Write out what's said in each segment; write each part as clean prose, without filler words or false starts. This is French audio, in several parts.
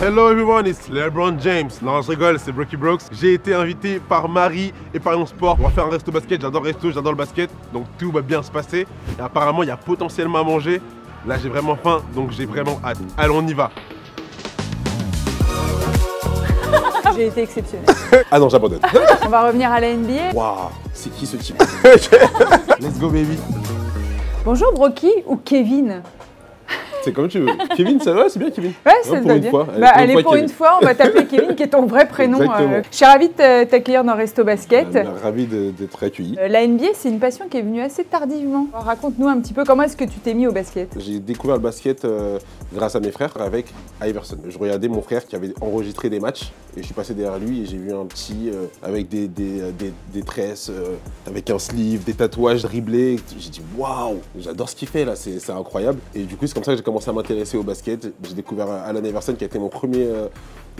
Hello everyone, it's LeBron James. Non, je rigole, c'est Brocky Brooks. J'ai été invité par Marie et Parion Sport. On va faire un resto basket, j'adore le basket, donc tout va bien se passer. Et apparemment, il y a potentiellement à manger. Là, j'ai vraiment faim, donc j'ai vraiment hâte. Allez, on y va. J'ai été exceptionnel. Ah non, j'abandonne. On va revenir à la NBA. Waouh, c'est qui ce type? Let's go baby. Bonjour Brocky ou Kevin. C'est comme tu veux. Kevin, ça va? C'est bien Kevin? Ouais, ça te va bien. Allez, pour une fois, on va t'appeler Kevin, qui est ton vrai prénom. Je suis ravie de t'accueillir dans Resto Basket. Ravi d'être accueilli. La NBA, c'est une passion qui est venue assez tardivement. Raconte-nous un petit peu, comment est-ce que tu t'es mis au basket? J'ai découvert le basket grâce à mes frères avec Iverson. Je regardais mon frère qui avait enregistré des matchs et je suis passé derrière lui et j'ai vu un petit avec des tresses, avec un sleeve, des tatouages dribblés. J'ai dit waouh, j'adore ce qu'il fait là, c'est incroyable. Et du coup, c'est comme ça que j'ai commencé à m'intéresser au basket. J'ai découvert Allen Iverson qui a été mon premier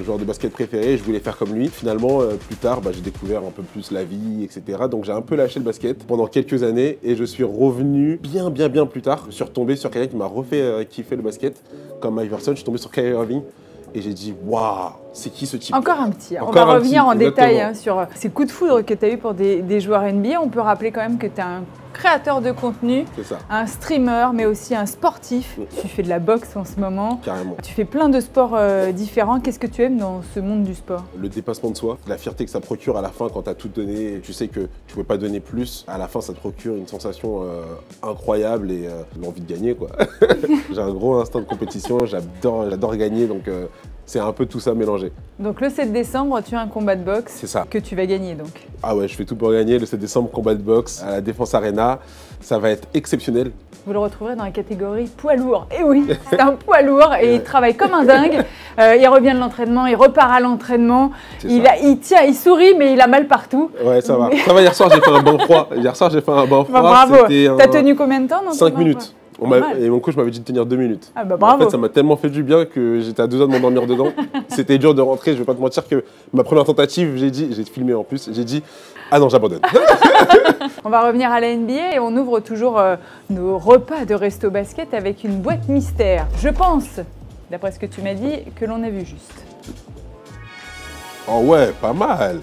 joueur de basket préféré. Je voulais faire comme lui. Finalement, plus tard, j'ai découvert un peu plus la vie, etc. Donc j'ai un peu lâché le basket pendant quelques années et je suis revenu bien plus tard. Je suis retombé sur quelqu'un qui m'a refait kiffer le basket, comme Iverson. Je suis tombé sur Kyrie Irving. Et j'ai dit, waouh, c'est qui ce type? Encore un petit. On va revenir en détail sur ces coups de foudre que tu as eu pour des joueurs NBA. On peut rappeler quand même que tu es un créateur de contenu, un streamer, mais aussi un sportif. Tu fais de la boxe en ce moment. Carrément. Tu fais plein de sports différents. Qu'est-ce que tu aimes dans ce monde du sport? Le dépassement de soi, la fierté que ça procure à la fin quand tu as tout donné et tu sais que tu ne peux pas donner plus. À la fin, ça te procure une sensation incroyable et l'envie de gagner, quoi. J'ai un gros instinct de compétition, j'adore gagner, donc c'est un peu tout ça mélangé. Donc le 7 décembre, tu as un combat de boxe. C'est ça. Que tu vas gagner donc. Ah ouais, je fais tout pour gagner. Le 7 décembre, combat de boxe à la Défense Arena. Ça va être exceptionnel. Vous le retrouverez dans la catégorie poids lourd. Et oui, c'est un poids lourd et il travaille comme un dingue. Il revient de l'entraînement, il repart à l'entraînement. Il tient, il sourit, mais il a mal partout. Ouais, ça va. Ça va, hier soir, j'ai fait un banc froid. Bravo. T'as tenu combien de temps? 5 minutes. Et mon coach m'avait dit de tenir 2 minutes. Ah bravo. En fait, ça m'a tellement fait du bien que j'étais à 2 heures de m'endormir dedans. C'était dur de rentrer, je vais pas te mentir que ma première tentative, j'ai filmé en plus, j'ai dit ah non, j'abandonne. On va revenir à la NBA et on ouvre toujours nos repas de Resto Basket avec une boîte mystère. Je pense, d'après ce que tu m'as dit, que l'on a vu juste. Oh ouais, pas mal.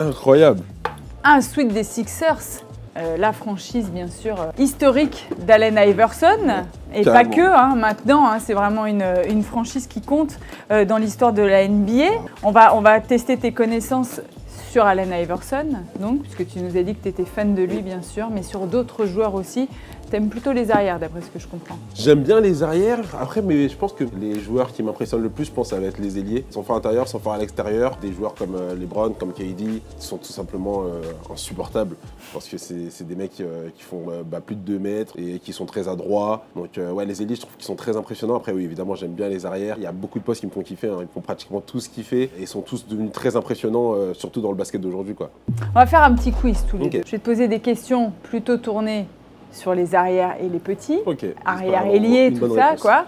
Incroyable. Un sweat des Sixers. La franchise, bien sûr, historique d'Allen Iverson. Et carrément. Pas que, maintenant, c'est vraiment une franchise qui compte dans l'histoire de la NBA. On va tester tes connaissances sur Allen Iverson, donc, puisque tu nous as dit que tu étais fan de lui, bien sûr, mais sur d'autres joueurs aussi. T'aimes plutôt les arrières, d'après ce que je comprends. J'aime bien les arrières. Après, mais je pense que les joueurs qui m'impressionnent le plus, je pense, ça va être les ailiers. Ils sont forts à l'intérieur, ils sont forts à l'extérieur. Des joueurs comme LeBron, comme KD, sont tout simplement insupportables. Parce que c'est des mecs qui font plus de 2 mètres et qui sont très adroits. Donc, ouais, les ailiers, je trouve qu'ils sont très impressionnants. Après, oui, évidemment, j'aime bien les arrières. Il y a beaucoup de postes qui me font kiffer. Ils font pratiquement tout ce kiffer. Et ils sont tous devenus très impressionnants, surtout dans le basket d'aujourd'hui, quoi. On va faire un petit quiz tous les deux. Je vais te poser des questions plutôt tournées sur les arrières et les petits, arrière ailier, tout ça, quoi.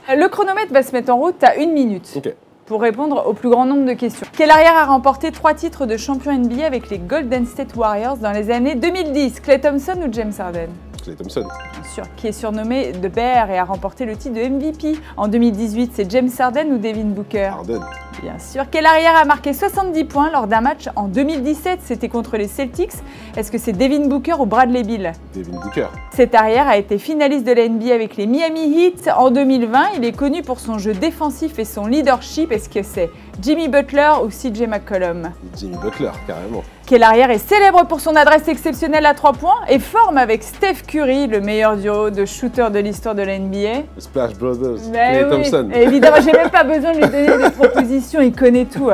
Le chronomètre va se mettre en route, tu as 1 minute pour répondre au plus grand nombre de questions. Quel arrière a remporté 3 titres de champion NBA avec les Golden State Warriors dans les années 2010? Klay Thompson ou James Harden? Klay Thompson. Bien sûr, qui est surnommé The Bear et a remporté le titre de MVP. En 2018, c'est James Harden ou Devin Booker? Harden. Bien sûr. Quel arrière a marqué 70 points lors d'un match en 2017? C'était contre les Celtics. Est-ce que c'est Devin Booker ou Bradley Beal? Devin Booker. Cet arrière a été finaliste de la NBA avec les Miami Heat en 2020. Il est connu pour son jeu défensif et son leadership. Est-ce que c'est Jimmy Butler ou CJ McCollum? Jimmy Butler, carrément. Quel arrière est célèbre pour son adresse exceptionnelle à 3 points et forme avec Steph Curry, le meilleur duo de shooters de l'histoire de la NBA? The Splash Brothers, Klay Thompson. Évidemment, j'ai même pas besoin de lui donner des propositions, il connaît tout.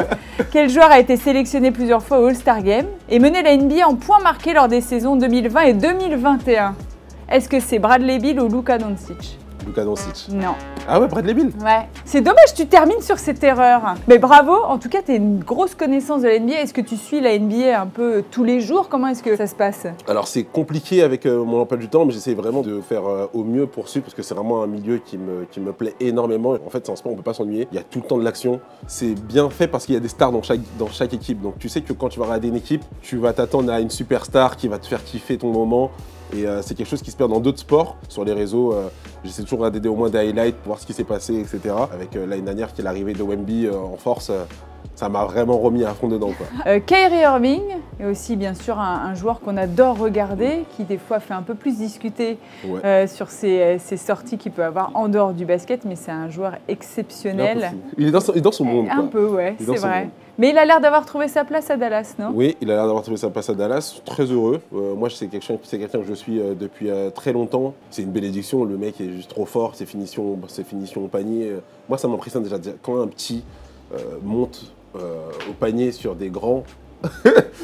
Quel joueur a été sélectionné plusieurs fois au All-Star Game et mené la NBA en points marqués lors des saisons 2020 et 2021? Est-ce que c'est Bradley Beal ou Luka Doncic? Luka Doncic. Non. Ah ouais, Bradley Beal. Ouais. C'est dommage, tu termines sur cette erreur. Mais bravo, en tout cas, tu as une grosse connaissance de la NBA. Est-ce que tu suis la NBA un peu tous les jours? Comment est-ce que ça se passe? Alors, c'est compliqué avec mon emploi du temps, mais j'essaie vraiment de faire au mieux pour suivre parce que c'est vraiment un milieu qui me plaît énormément. En fait, c'est un sport où on ne peut pas s'ennuyer. Il y a tout le temps de l'action. C'est bien fait parce qu'il y a des stars dans chaque équipe. Donc, tu sais que quand tu vas regarder une équipe, tu vas t'attendre à une superstar qui va te faire kiffer ton moment. Et c'est quelque chose qui se perd dans d'autres sports. Sur les réseaux, j'essaie toujours de regarder au moins des highlights pour voir ce qui s'est passé, etc. Avec l'année dernière qu'il est arrivé de Wemby en force, ça m'a vraiment remis à fond dedans, quoi. Kyrie Irving est aussi bien sûr un joueur qu'on adore regarder, qui des fois fait un peu plus discuter sur ses sorties qu'il peut avoir en dehors du basket, mais c'est un joueur exceptionnel. Il est dans son monde, quoi. Un peu, ouais, c'est vrai. Mais il a l'air d'avoir trouvé sa place à Dallas, non? Oui, il a l'air d'avoir trouvé sa place à Dallas, très heureux. Moi, c'est quelqu'un que je suis depuis très longtemps. C'est une bénédiction, le mec est juste trop fort, ses finitions au panier. Moi, ça m'impressionne déjà quand un petit monte au panier sur des grands.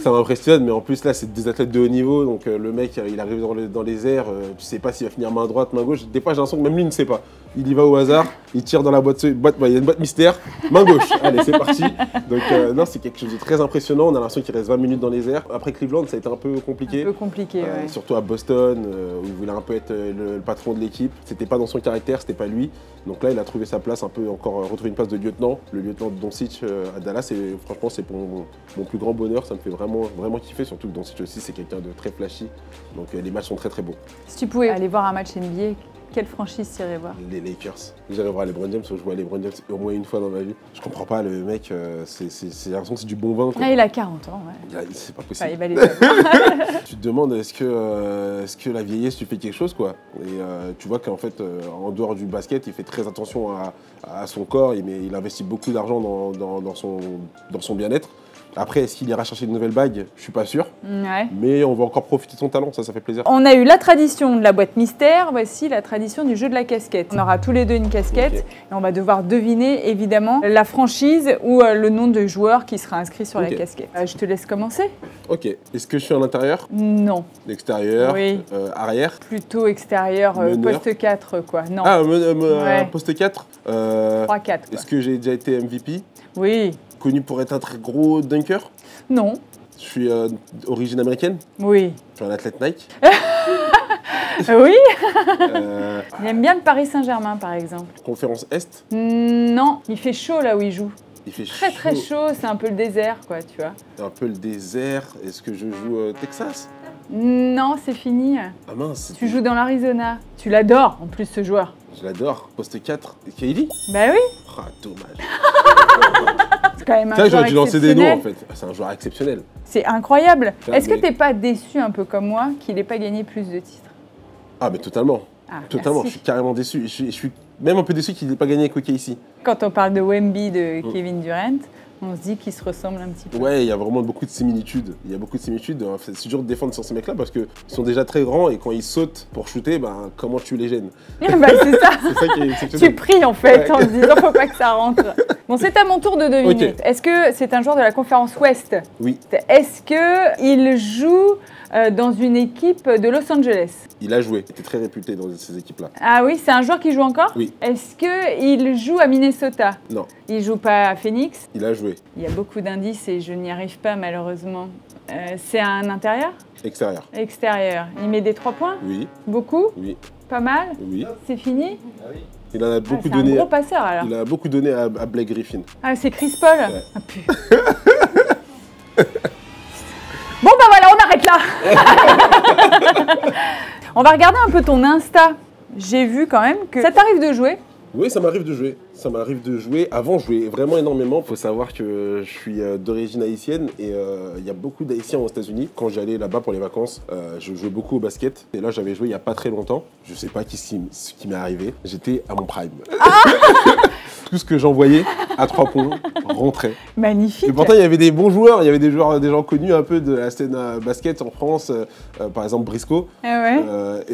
Ça m'impressionne, mais en plus là c'est des athlètes de haut niveau, donc le mec il arrive dans les airs, tu sais pas s'il va finir main droite, main gauche. Des fois j'ai l'impression que même lui ne sait pas. Il y va au hasard, il tire dans la boîte, il y a une boîte mystère, main gauche, allez c'est parti. Donc non, c'est quelque chose de très impressionnant, on a l'impression qu'il reste 20 minutes dans les airs. Après Cleveland ça a été un peu compliqué. Un peu compliqué, ouais. Surtout à Boston, où il voulait un peu être le patron de l'équipe. C'était pas dans son caractère, c'était pas lui. Donc là il a trouvé sa place, un peu encore retrouvé une place de lieutenant, le lieutenant de Doncic à Dallas, et franchement c'est pour mon plus grand bonheur, ça me fait vraiment kiffer, surtout que Doncic aussi c'est quelqu'un de très flashy, donc les matchs sont très beaux. Si tu pouvais aller voir un match NBA, quelle franchise t'irais voir? Les Lakers. J'irais voir LeBron James, je vois LeBron James au moins une fois dans ma vie. Je comprends pas, le mec, c'est l'impression que c'est du bon vin, quoi. Ah, il a 40 ans, ouais. C'est pas possible. Enfin, il va les avoir. Tu te demandes est-ce que la vieillesse tu fais quelque chose, quoi. Et tu vois qu'en fait, en dehors du basket, il fait très attention à son corps, il investit beaucoup d'argent dans son bien-être. Après, est-ce qu'il ira chercher une nouvelle bague? Je suis pas sûr. Ouais. Mais on va encore profiter de son talent, ça fait plaisir. On a eu la tradition de la boîte mystère, voici la tradition du jeu de la casquette. On aura tous les deux une casquette et on va devoir deviner évidemment la franchise ou le nom de joueur qui sera inscrit sur la casquette. Je te laisse commencer. Ok. Est-ce que je suis en intérieur? Non. Extérieur? Oui. Arrière? Plutôt extérieur, poste 4 quoi. Non. Ah, poste 4 3-4. Est-ce que j'ai déjà été MVP? Oui. Connu pour être un très gros dunker? Non. Je suis d'origine américaine? Oui. Je suis un athlète Nike? Oui. Il aime bien le Paris Saint-Germain par exemple. Conférence Est? Non, il fait chaud là où il joue. Il fait très chaud, c'est un peu le désert quoi, tu vois. Un peu le désert. Est-ce que je joue Texas? Non, c'est fini. Ah mince. Tu joues dans l'Arizona. Tu l'adores en plus ce joueur. Je l'adore. Poste 4. Kylie? Bah oui. Ah, dommage. C'est quand même un joueur exceptionnel. J'aurais dû lancer des noms en fait. C'est un joueur exceptionnel. C'est incroyable. Est-ce que t'es pas déçu un peu comme moi qu'il n'ait pas gagné plus de titres? Ah mais totalement. Ah, totalement. merci. Je suis carrément déçu. Je suis même un peu déçu qu'il n'ait pas gagné avec OKC. Quand on parle de Wemby, de Kevin Durant, on se dit qu'ils se ressemblent un petit peu. Ouais, il y a vraiment beaucoup de similitudes. Il y a beaucoup de similitudes. C'est dur de défendre sur ces mecs-là parce qu'ils sont déjà très grands et quand ils sautent pour shooter, ben, comment tu les gênes? Bah, c'est ça. C'est ça qui est exceptionnel. Tu pries en fait en te disant faut pas que ça rentre. Bon, c'est à mon tour de deviner. Est-ce que c'est un joueur de la conférence Ouest? Oui. Est-ce qu'il joue dans une équipe de Los Angeles? Il a joué. Il était très réputé dans ces équipes-là. Ah oui, c'est un joueur qui joue encore? Oui. Est-ce qu'il joue à Minnesota? Non. Il joue pas à Phoenix? Il a joué. Il y a beaucoup d'indices et je n'y arrive pas malheureusement. C'est un intérieur? Extérieur. Extérieur. Il met des 3 points? Oui. Beaucoup? Oui. Pas mal? Oui. C'est fini? Il en a beaucoup c'est donné. un gros passeur alors. Il a beaucoup donné à Blake Griffin. Ah, c'est Chris Paul? Ouais. Ah, putain. Bon bah voilà, on arrête là. On va regarder un peu ton Insta. J'ai vu quand même que ça t'arrive de jouer. Oui, ça m'arrive de jouer. Ça m'arrive de jouer. Avant, je jouais vraiment énormément. Il faut savoir que je suis d'origine haïtienne et il y a beaucoup d'Haïtiens aux États-Unis. Quand j'allais là-bas pour les vacances, je jouais beaucoup au basket. Et là, j'avais joué il n'y a pas très longtemps. Je sais pas ce qui m'est arrivé. J'étais à mon prime. Tout ce que j'envoyais à 3 points rentrait. Magnifique. Et pourtant, il y avait des bons joueurs. Il y avait des gens connus un peu de la scène basket en France. Par exemple, Briscoe. Ah ouais.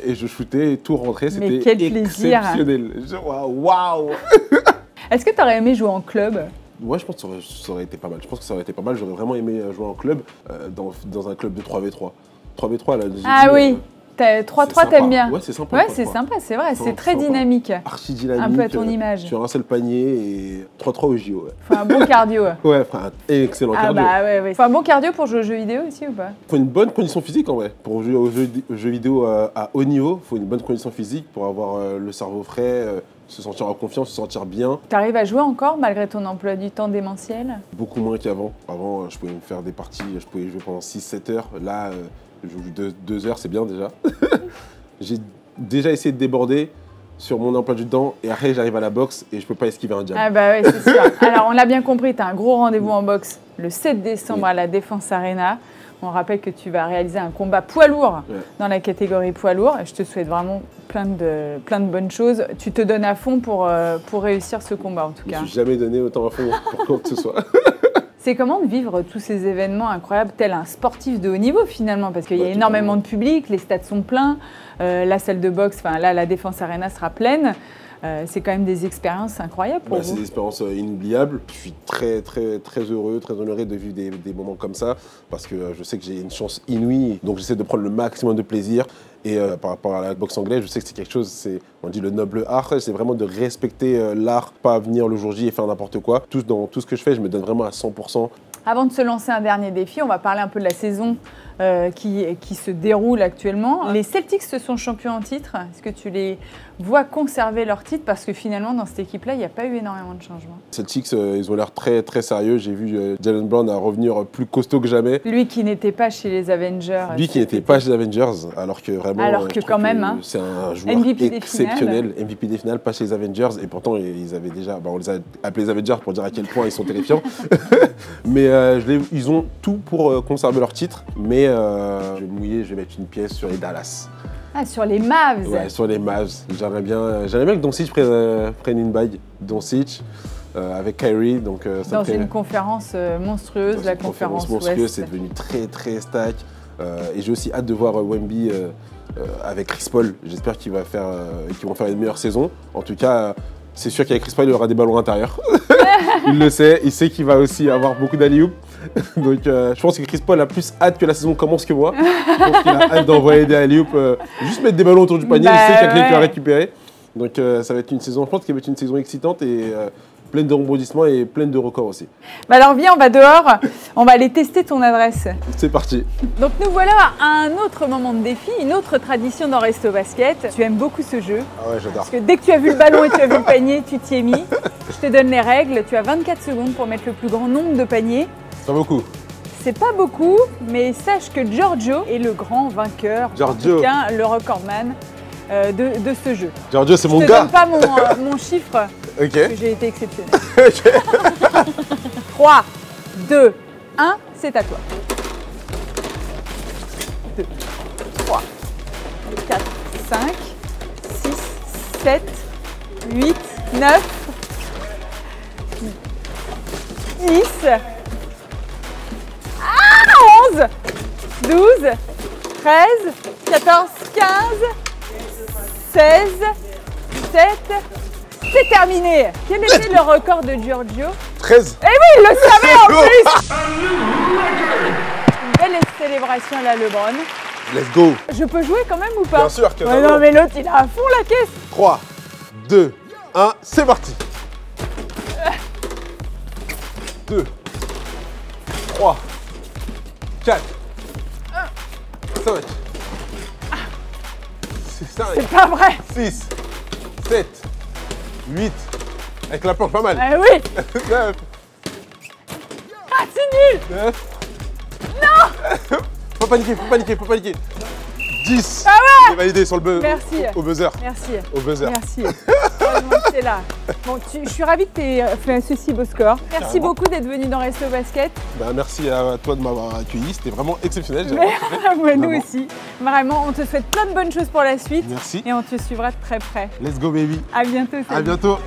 Et je shootais et tout rentrait. C'était exceptionnel. Waouh. Est-ce que tu aurais aimé jouer en club? Ouais, je pense que ça aurait été pas mal. Je pense que ça aurait été pas mal. J'aurais vraiment aimé jouer en club, dans un club de 3v3. 3v3, là. Ah oui. 3-3, t'aimes bien? Ouais, c'est sympa. Ouais, c'est sympa, c'est vrai. C'est très dynamique. Archi dynamique. Un peu à ton image. Tu as un seul panier et 3-3 au JO. Ouais. Faut un bon cardio. Ouais, faut un excellent cardio. Ah bah ouais. Faut un bon cardio pour jouer aux jeux vidéo aussi ou pas? Faut une bonne condition physique en vrai. Pour jouer aux jeux vidéo à haut niveau, faut une bonne condition physique pour avoir le cerveau frais, se sentir en confiance, se sentir bien. T'arrives à jouer encore malgré ton emploi du temps démentiel? Beaucoup moins qu'avant. Avant, je pouvais me faire des parties, je pouvais jouer pendant 6-7 heures. Là, je joue 2 heures, c'est bien déjà. J'ai déjà essayé de déborder. sur mon emploi du temps et après j'arrive à la boxe et je peux pas esquiver un jab. Ah bah ouais, c'est sûr. Alors on l'a bien compris, tu as un gros rendez-vous en boxe le 7 décembre à la Défense Arena. On rappelle que tu vas réaliser un combat poids lourd dans la catégorie poids lourd. Je te souhaite vraiment plein de bonnes choses. Tu te donnes à fond pour réussir ce combat en tout cas. Je ne me suis jamais donné autant à fond pour quoi que ce soit. C'est comment de vivre tous ces événements incroyables, tel un sportif de haut niveau finalement, parce qu'il y a énormément de public, les stades sont pleins, la salle de boxe, enfin là la Défense Arena sera pleine. C'est quand même des expériences incroyables pour vous. C'est des expériences inoubliables. Je suis très heureux, très honoré de vivre des moments comme ça parce que je sais que j'ai une chance inouïe. Donc j'essaie de prendre le maximum de plaisir. Et par rapport à la boxe anglaise, je sais que c'est quelque chose, on dit le noble art, c'est vraiment de respecter l'art, pas venir le jour J et faire n'importe quoi. Dans tout ce que je fais, je me donne vraiment à 100%. Avant de se lancer un dernier défi, on va parler un peu de la saison qui se déroule actuellement. Les Celtics se sont champions en titre. Est-ce que tu les vois conserver leur titre? Parce que finalement, dans cette équipe-là, il n'y a pas eu énormément de changements. Celtics, ils ont l'air très sérieux. J'ai vu Jaylen Brown à revenir plus costaud que jamais. Lui qui n'était pas chez les Avengers. Lui qui n'était pas chez les Avengers, alors que vraiment, quand même, hein, c'est un joueur exceptionnel. MVP des finales, pas chez les Avengers. Et pourtant, ils avaient déjà, on les a appelés les Avengers pour dire à quel point ils sont terrifiants. Mais ils ont tout pour conserver leur titre. Mais je vais mouiller, je vais mettre une pièce sur les Dallas. Ah, sur les Mavs. Ouais, sur les Mavs. J'aimerais bien que Doncic prenne une bague. Doncic avec Kyrie. Donc, dans une conférence monstrueuse, la conférence Ouest. C'est devenu très stack. Et j'ai aussi hâte de voir Wemby avec Chris Paul. J'espère qu'ils vont faire une meilleure saison. En tout cas, c'est sûr qu'avec Chris Paul, il y aura des ballons intérieurs. Il le sait. Il sait qu'il va aussi avoir beaucoup d'alley-oop. Donc je pense que Chris Paul a plus hâte que la saison commence que moi. Je pense qu'il a hâte d'envoyer des alley-oop, juste mettre des ballons autour du panier, il sait qu'il y a quelqu'un qui va récupérer. Donc ça va être une saison, je pense qu'il va être une saison excitante et pleine de rebondissements et pleine de records aussi. Bah alors viens, on va dehors, on va aller tester ton adresse. C'est parti. Donc nous voilà à un autre moment de défi, une autre tradition dans Resto Basket. Tu aimes beaucoup ce jeu. Ah ouais, j'adore. Parce que dès que tu as vu le ballon et tu as vu le panier, tu t'y es mis. Je te donne les règles, tu as 24 secondes pour mettre le plus grand nombre de paniers. Pas beaucoup. C'est pas beaucoup, mais sache que Giorgio est le grand vainqueur, en tout cas le recordman de ce jeu. Giorgio, c'est mon gars. Je ne te donne pas mon chiffre, parce que j'ai été exceptionnel. 3, 2, 1, c'est à toi. 2, 3, 4, 5, 6, 7, 8, 9, 10, 11, 12, 13, 14, 15, 16, 17, c'est terminé. Quel était le record de Giorgio? 13. Eh oui, il le savait en plus. Une belle célébration à la LeBron. Let's go. Je peux jouer quand même ou pas? Bien sûr que non, mais l'autre, il a à fond la caisse. 3, 2, 1, c'est parti. 2, 3, 4, 5, 5, c'est pas vrai. 6, 7, 8, avec la planche pas mal. Ah oui. 9, ah, c'est nul. 9, non. Faut paniquer. 10. Ah ouais. J'ai validé sur le buzzer. Merci. Au buzzer. Merci. Au buzzer. Merci. C'est là. Bon, je suis ravie que tu aies fait ce si beau score. Merci beaucoup d'être venu dans Resto Basket. Bah, merci à toi de m'avoir accueilli. C'était vraiment exceptionnel. Ouais, nous aussi. Vraiment, on te souhaite plein de bonnes choses pour la suite. Merci. Et on te suivra de très près. Let's go, baby. À bientôt. À bientôt.